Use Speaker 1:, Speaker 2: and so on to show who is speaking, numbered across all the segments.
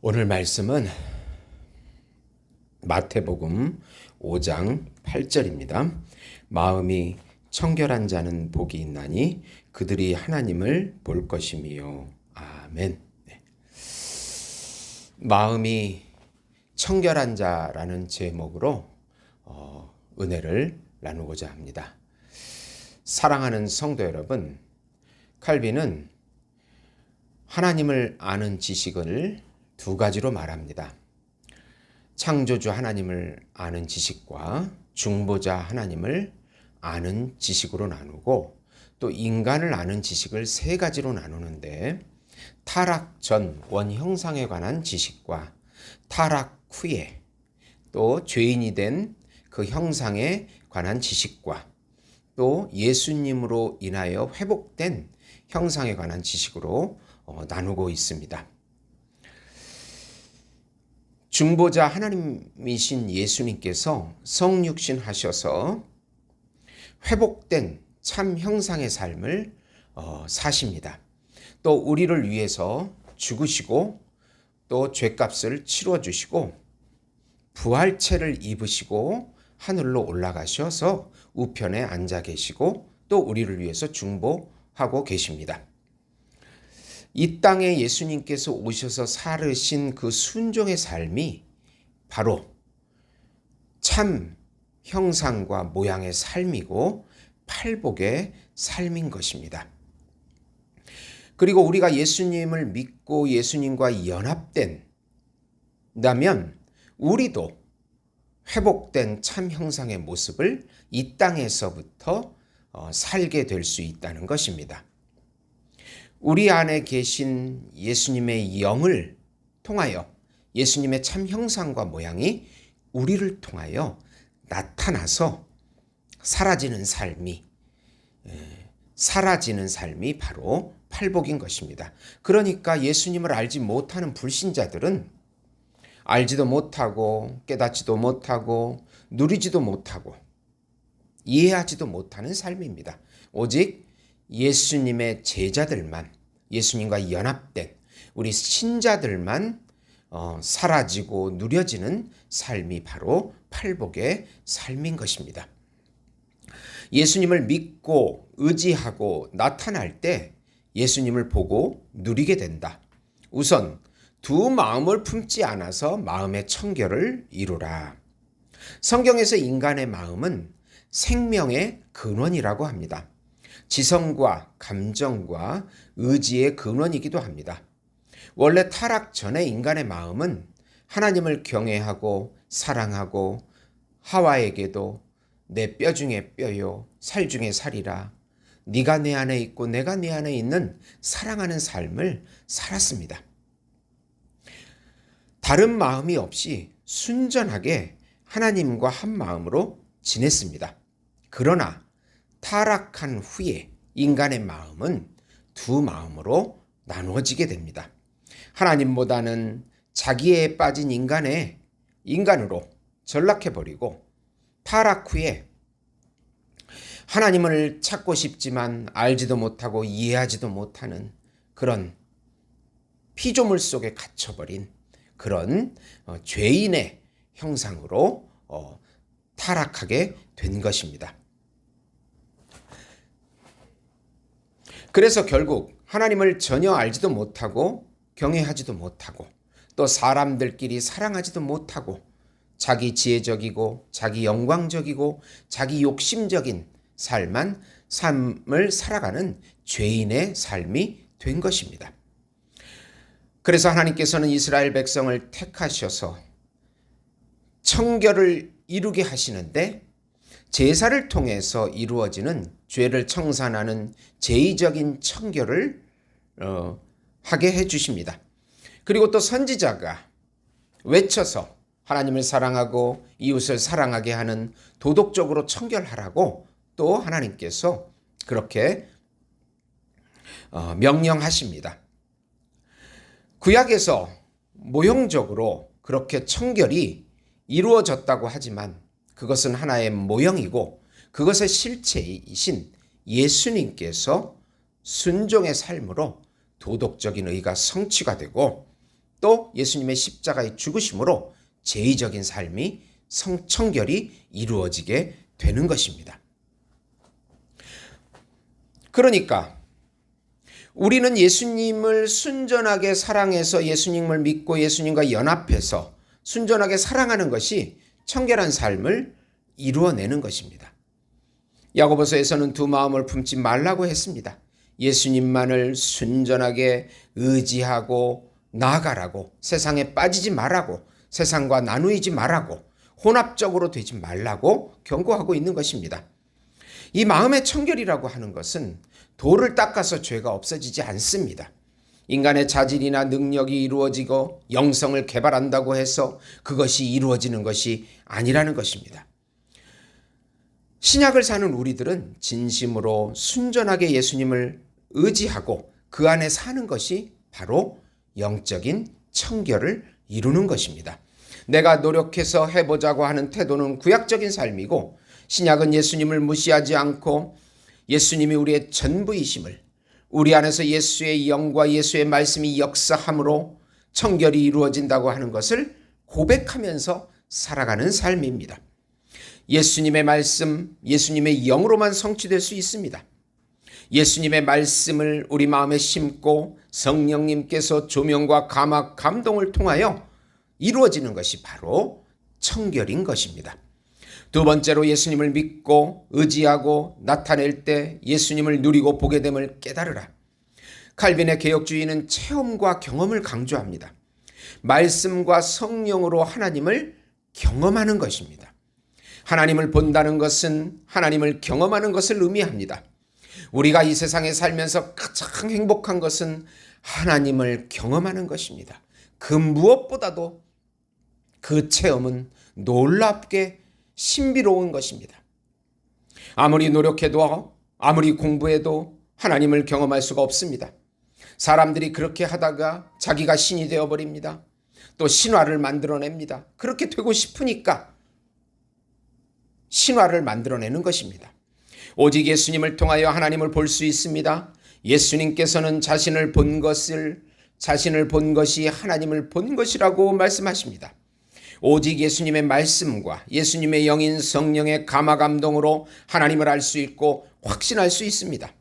Speaker 1: 오늘 말씀은 마태복음 5장 8절입니다. 마음이 청결한 자는 복이 있나니 그들이 하나님을 볼 것이미요. 아멘. 네. 마음이 청결한 자라는 제목으로 은혜를 나누고자 합니다. 사랑하는 성도 여러분, 칼빈은 하나님을 아는 지식을 두 가지로 말합니다. 창조주 하나님을 아는 지식과 중보자 하나님을 아는 지식으로 나누고, 또 인간을 아는 지식을 세 가지로 나누는데, 타락 전 원형상에 관한 지식과 타락 후에 또 죄인이 된 그 형상에 관한 지식과 또 예수님으로 인하여 회복된 형상에 관한 지식으로 나누고 있습니다. 중보자 하나님이신 예수님께서 성육신 하셔서 회복된 참 형상의 삶을 사십니다. 또 우리를 위해서 죽으시고 또 죄값을 치러주시고 부활체를 입으시고 하늘로 올라가셔서 우편에 앉아 계시고 또 우리를 위해서 중보하고 계십니다. 이 땅에 예수님께서 오셔서 살으신 그 순종의 삶이 바로 참 형상과 모양의 삶이고 팔복의 삶인 것입니다. 그리고 우리가 예수님을 믿고 예수님과 연합된다면 우리도 회복된 참 형상의 모습을 이 땅에서부터 살게 될 수 있다는 것입니다. 우리 안에 계신 예수님의 영을 통하여 예수님의 참 형상과 모양이 우리를 통하여 나타나서 사라지는 삶이 바로 팔복인 것입니다. 그러니까 예수님을 알지 못하는 불신자들은 알지도 못하고 깨닫지도 못하고 누리지도 못하고 이해하지도 못하는 삶입니다. 오직 예수님의 제자들만, 예수님과 연합된 우리 신자들만 사라지고 누려지는 삶이 바로 팔복의 삶인 것입니다. 예수님을 믿고 의지하고 나타날 때 예수님을 보고 누리게 된다. 우선 두 마음을 품지 않아서 마음의 청결을 이루라. 성경에서 인간의 마음은 생명의 근원이라고 합니다. 지성과 감정과 의지의 근원이기도 합니다. 원래 타락 전에 인간의 마음은 하나님을 경외하고 사랑하고 하와에게도 내 뼈 중에 뼈요 살 중에 살이라, 네가 내 안에 있고 내가 네 안에 있는 사랑하는 삶을 살았습니다. 다른 마음이 없이 순전하게 하나님과 한 마음으로 지냈습니다. 그러나 타락한 후에 인간의 마음은 두 마음으로 나누어지게 됩니다. 하나님보다는 자기에 빠진 인간으로 전락해버리고, 타락 후에 하나님을 찾고 싶지만 알지도 못하고 이해하지도 못하는 그런 피조물 속에 갇혀버린 그런 죄인의 형상으로 타락하게 된 것입니다. 그래서 결국 하나님을 전혀 알지도 못하고 경외하지도 못하고 또 사람들끼리 사랑하지도 못하고 자기 지혜적이고 자기 영광적이고 자기 욕심적인 삶을 살아가는 죄인의 삶이 된 것입니다. 그래서 하나님께서는 이스라엘 백성을 택하셔서 청결을 이루게 하시는데, 제사를 통해서 이루어지는 죄를 청산하는 제의적인 청결을 하게 해주십니다. 그리고 또 선지자가 외쳐서 하나님을 사랑하고 이웃을 사랑하게 하는 도덕적으로 청결하라고 또 하나님께서 그렇게 명령하십니다. 구약에서 모형적으로 그렇게 청결이 이루어졌다고 하지만 그것은 하나의 모형이고, 그것의 실체이신 예수님께서 순종의 삶으로 도덕적인 의가 성취가 되고 또 예수님의 십자가의 죽으심으로 제의적인 삶이 청결이 이루어지게 되는 것입니다. 그러니까 우리는 예수님을 순전하게 사랑해서 예수님을 믿고 예수님과 연합해서 순전하게 사랑하는 것이 청결한 삶을 이루어내는 것입니다. 야고보서에서는 두 마음을 품지 말라고 했습니다. 예수님만을 순전하게 의지하고 나아가라고, 세상에 빠지지 말라고, 세상과 나누이지 말라고, 혼합적으로 되지 말라고 경고하고 있는 것입니다. 이 마음의 청결이라고 하는 것은 돌을 닦아서 죄가 없어지지 않습니다. 인간의 자질이나 능력이 이루어지고 영성을 개발한다고 해서 그것이 이루어지는 것이 아니라는 것입니다. 신약을 사는 우리들은 진심으로 순전하게 예수님을 의지하고 그 안에 사는 것이 바로 영적인 청결을 이루는 것입니다. 내가 노력해서 해보자고 하는 태도는 구약적인 삶이고, 신약은 예수님을 무시하지 않고 예수님이 우리의 전부이심을, 우리 안에서 예수의 영과 예수의 말씀이 역사함으로 청결이 이루어진다고 하는 것을 고백하면서 살아가는 삶입니다. 예수님의 말씀, 예수님의 영으로만 성취될 수 있습니다. 예수님의 말씀을 우리 마음에 심고 성령님께서 조명과 감화, 감동을 통하여 이루어지는 것이 바로 청결인 것입니다. 두 번째로 예수님을 믿고 의지하고 나타낼 때 예수님을 누리고 보게 됨을 깨달으라. 칼빈의 개혁주의는 체험과 경험을 강조합니다. 말씀과 성령으로 하나님을 경험하는 것입니다. 하나님을 본다는 것은 하나님을 경험하는 것을 의미합니다. 우리가 이 세상에 살면서 가장 행복한 것은 하나님을 경험하는 것입니다. 그 무엇보다도 그 체험은 놀랍게 신비로운 것입니다. 아무리 노력해도 아무리 공부해도 하나님을 경험할 수가 없습니다. 사람들이 그렇게 하다가 자기가 신이 되어버립니다. 또 신화를 만들어냅니다. 그렇게 되고 싶으니까 신화를 만들어내는 것입니다. 오직 예수님을 통하여 하나님을 볼 수 있습니다. 예수님께서는 자신을 본 것이 하나님을 본 것이라고 말씀하십니다. 오직 예수님의 말씀과 예수님의 영인 성령의 감화 감동으로 하나님을 알 수 있고 확신할 수 있습니다.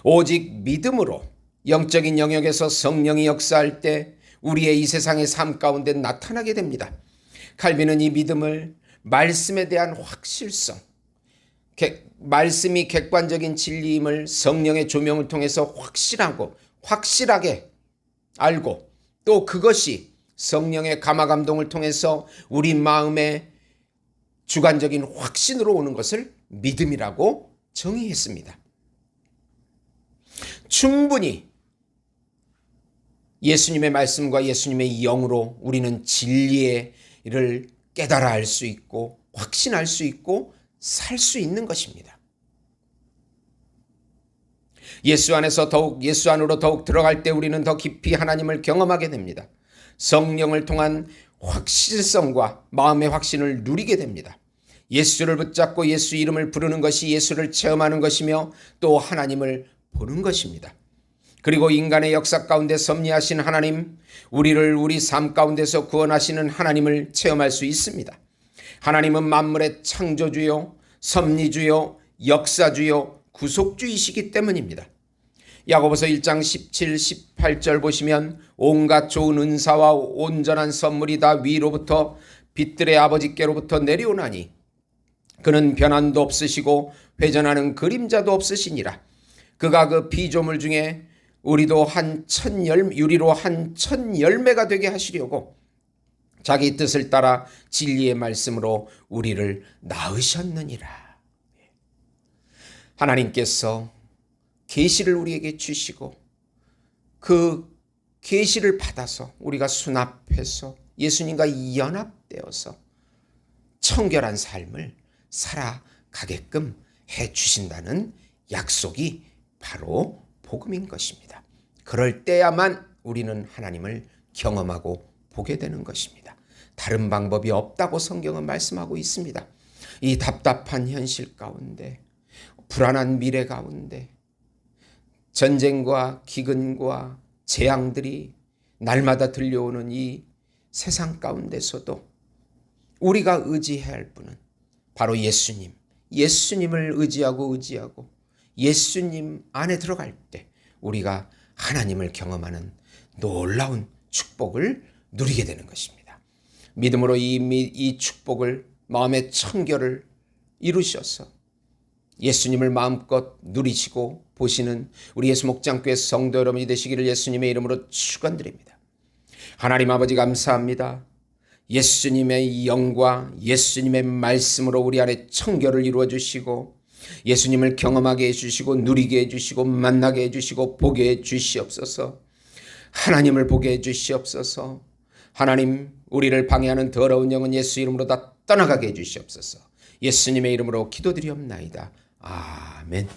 Speaker 1: 오직 믿음으로 영적인 영역에서 성령이 역사할 때 우리의 이 세상의 삶 가운데 나타나게 됩니다. 칼빈은 이 믿음을 말씀에 대한 확실성, 말씀이 객관적인 진리임을 성령의 조명을 통해서 확실하게 알고, 또 그것이 성령의 감화 감동을 통해서 우리 마음에 주관적인 확신으로 오는 것을 믿음이라고 정의했습니다. 충분히 예수님의 말씀과 예수님의 영으로 우리는 진리를 깨달아 알 수 있고 확신할 수 있고 살 수 있는 것입니다. 예수 안으로 더욱 들어갈 때 우리는 더 깊이 하나님을 경험하게 됩니다. 성령을 통한 확실성과 마음의 확신을 누리게 됩니다. 예수를 붙잡고 예수 이름을 부르는 것이 예수를 체험하는 것이며 또 하나님을 보는 것입니다. 그리고 인간의 역사 가운데 섭리하신 하나님, 우리를 우리 삶 가운데서 구원하시는 하나님을 체험할 수 있습니다. 하나님은 만물의 창조주요, 섭리주요, 역사주요, 구속주이시기 때문입니다. 야고보서 1장 17, 18절 보시면 온갖 좋은 은사와 온전한 선물이 다 위로부터 빛들의 아버지께로부터 내려오나니 그는 변함도 없으시고 회전하는 그림자도 없으시니라. 그가 그 피조물 중에 우리로 한 천 열매가 되게 하시려고 자기 뜻을 따라 진리의 말씀으로 우리를 낳으셨느니라. 하나님께서 계시를 우리에게 주시고 그 계시를 받아서 우리가 수납해서 예수님과 연합되어서 청결한 삶을 살아가게끔 해 주신다는 약속이 바로 복음인 것입니다. 그럴 때야만 우리는 하나님을 경험하고 보게 되는 것입니다. 다른 방법이 없다고 성경은 말씀하고 있습니다. 이 답답한 현실 가운데, 불안한 미래 가운데, 전쟁과 기근과 재앙들이 날마다 들려오는 이 세상 가운데서도 우리가 의지해야 할 분은 바로 예수님을 의지하고 예수님 안에 들어갈 때 우리가 하나님을 경험하는 놀라운 축복을 누리게 되는 것입니다. 믿음으로 이 축복을, 마음의 청결을 이루셔서 예수님을 마음껏 누리시고 보시는 우리 예수목장교회 성도 여러분이 되시기를 예수님의 이름으로 축원드립니다. 하나님 아버지 감사합니다. 예수님의 영과 예수님의 말씀으로 우리 안에 청결을 이루어 주시고 예수님을 경험하게 해주시고 누리게 해주시고 만나게 해주시고 보게 해주시옵소서. 하나님을 보게 해주시옵소서. 하나님, 우리를 방해하는 더러운 영은 예수 이름으로 다 떠나가게 해주시옵소서. 예수님의 이름으로 기도드리옵나이다. 아멘.